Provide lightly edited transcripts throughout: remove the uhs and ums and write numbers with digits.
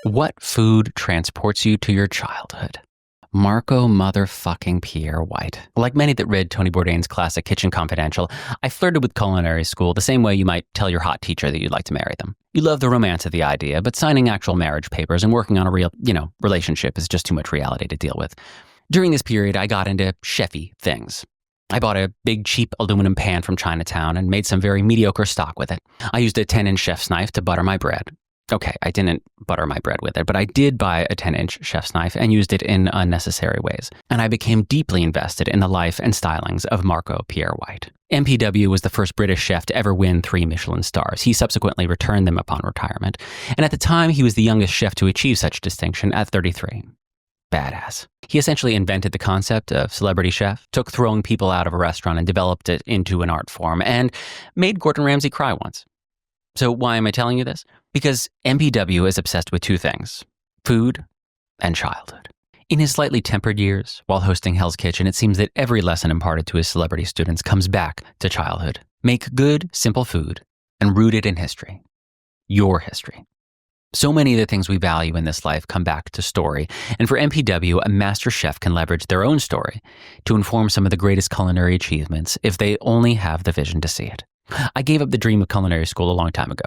What food transports you to your childhood? Marco motherfucking Pierre White. Like many that read Tony Bourdain's classic Kitchen Confidential, I flirted with culinary school the same way you might tell your hot teacher that you'd like to marry them. You love the romance of the idea, but signing actual marriage papers and working on a real, relationship is just too much reality to deal with. During this period, I got into chefy things. I bought a big cheap aluminum pan from Chinatown and made some very mediocre stock with it. I used a 10-inch chef's knife to butter my bread. Okay, I didn't butter my bread with it, but I did buy a 10-inch chef's knife and used it in unnecessary ways. And I became deeply invested in the life and stylings of Marco Pierre White. MPW was the first British chef to ever win 3 Michelin stars. He subsequently returned them upon retirement. And at the time, he was the youngest chef to achieve such distinction at 33. Badass. He essentially invented the concept of celebrity chef, took throwing people out of a restaurant and developed it into an art form, and made Gordon Ramsay cry once. So why am I telling you this? Because MPW is obsessed with 2 things: food and childhood. In his slightly tempered years, while hosting Hell's Kitchen, it seems that every lesson imparted to his celebrity students comes back to childhood. Make good, simple food and root it in history. Your history. So many of the things we value in this life come back to story, and for MPW, a master chef can leverage their own story to inform some of the greatest culinary achievements if they only have the vision to see it. I gave up the dream of culinary school a long time ago.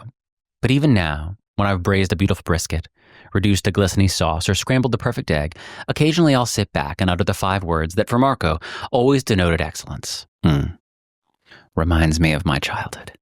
But even now, when I've braised a beautiful brisket, reduced a glistening sauce, or scrambled the perfect egg, occasionally I'll sit back and utter the 5 words that for Marco always denoted excellence. Reminds me of my childhood.